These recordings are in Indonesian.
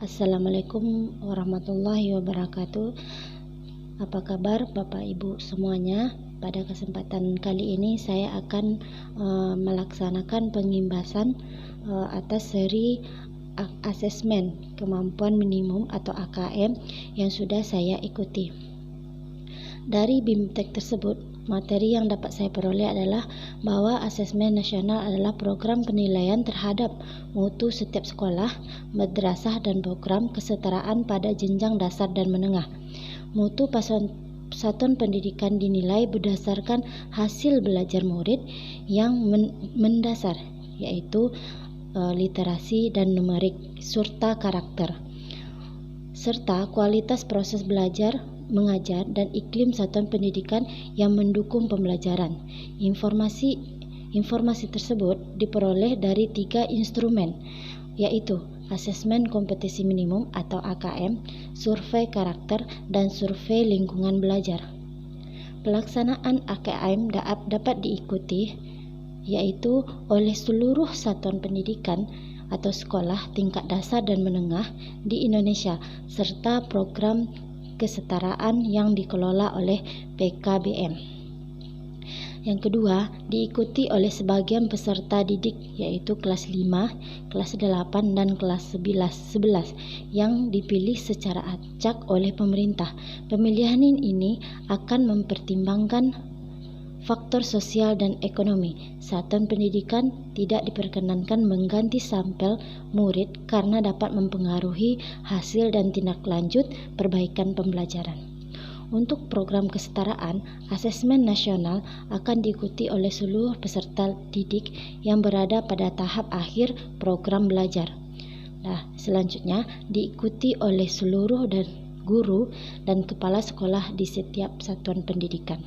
Assalamualaikum warahmatullahi wabarakatuh. Apa kabar Bapak Ibu semuanya? Pada kesempatan kali ini saya akan melaksanakan pengimbasan atas seri asesmen kemampuan minimum atau AKM yang sudah saya ikuti. Dari BIMTEK tersebut, materi yang dapat saya peroleh adalah bahwa asesmen nasional adalah program penilaian terhadap mutu setiap sekolah, madrasah dan program kesetaraan pada jenjang dasar dan menengah. Mutu satuan pendidikan dinilai berdasarkan hasil belajar murid yang mendasar, yaitu literasi dan numerik serta karakter, serta kualitas proses belajar mengajar dan iklim satuan pendidikan yang mendukung pembelajaran. Informasi tersebut diperoleh dari 3 instrumen, yaitu asesmen kompetensi minimum atau AKM, survei karakter, dan survei lingkungan belajar. Pelaksanaan AKM dapat diikuti yaitu oleh seluruh satuan pendidikan atau sekolah tingkat dasar dan menengah di Indonesia serta program kesetaraan yang dikelola oleh PKBM. Yang kedua, diikuti oleh sebagian peserta didik yaitu kelas 5, kelas 8 dan kelas 11 yang dipilih secara acak oleh pemerintah. Pemilihan ini akan mempertimbangkan faktor sosial dan ekonomi. Satuan pendidikan tidak diperkenankan mengganti sampel murid karena dapat mempengaruhi hasil dan tindak lanjut perbaikan pembelajaran. Untuk program kesetaraan, asesmen nasional akan diikuti oleh seluruh peserta didik yang berada pada tahap akhir program belajar. Selanjutnya diikuti oleh seluruh dan guru dan kepala sekolah di setiap satuan pendidikan.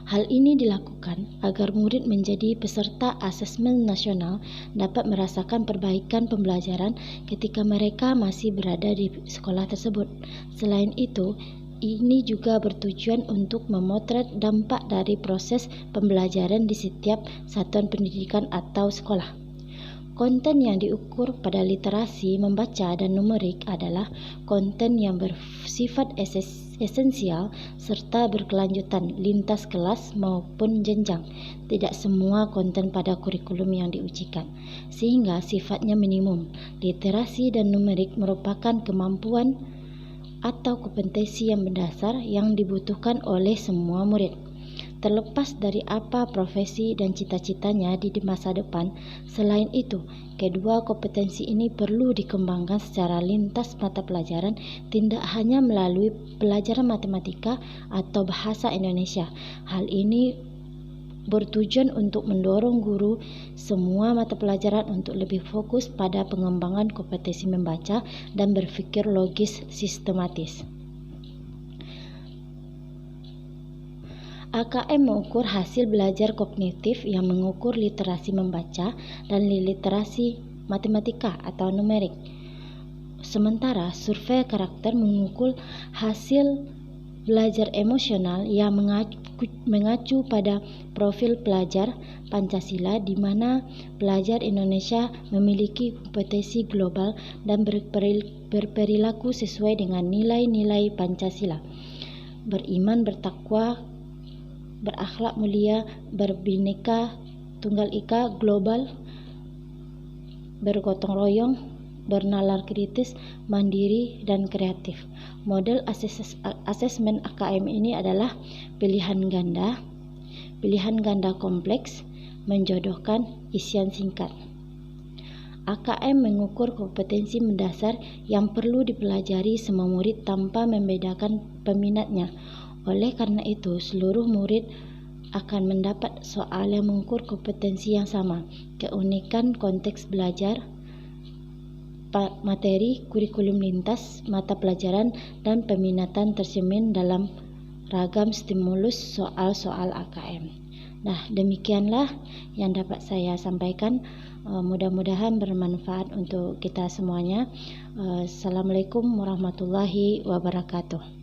Hal ini dilakukan agar murid menjadi peserta asesmen nasional dapat merasakan perbaikan pembelajaran ketika mereka masih berada di sekolah tersebut. Selain itu, ini juga bertujuan untuk memotret dampak dari proses pembelajaran di setiap satuan pendidikan atau sekolah. Konten yang diukur pada literasi membaca dan numerik adalah konten yang bersifat esensial serta berkelanjutan lintas kelas maupun jenjang. Tidak semua konten pada kurikulum yang diujikan, sehingga sifatnya minimum. Literasi dan numerik merupakan kemampuan atau kompetensi yang mendasar yang dibutuhkan oleh semua murid. Terlepas dari apa profesi dan cita-citanya di masa depan. Selain itu, kedua kompetensi ini perlu dikembangkan secara lintas mata pelajaran, tidak hanya melalui pelajaran matematika atau bahasa Indonesia. Hal ini bertujuan untuk mendorong guru semua mata pelajaran untuk lebih fokus pada pengembangan kompetensi membaca dan berpikir logis sistematis. AKM mengukur hasil belajar kognitif yang mengukur literasi membaca dan literasi matematika atau numerik. Sementara survei karakter mengukur hasil belajar emosional yang mengacu pada profil pelajar Pancasila, di mana pelajar Indonesia memiliki kompetensi global dan berperilaku sesuai dengan nilai-nilai Pancasila, beriman, bertakwa, berakhlak mulia, berbineka tunggal ika, global, bergotong royong, bernalar kritis, mandiri, dan kreatif. Model asesmen AKM ini adalah pilihan ganda kompleks, menjodohkan, isian singkat. AKM mengukur kompetensi mendasar yang perlu dipelajari semua murid tanpa membedakan peminatnya. Oleh karena itu, seluruh murid akan mendapat soal yang mengukur kompetensi yang sama. Keunikan konteks belajar, materi, kurikulum lintas, mata pelajaran, dan peminatan tercermin dalam ragam stimulus soal-soal AKM. Demikianlah yang dapat saya sampaikan. Mudah-mudahan bermanfaat untuk kita semuanya. Assalamualaikum warahmatullahi wabarakatuh.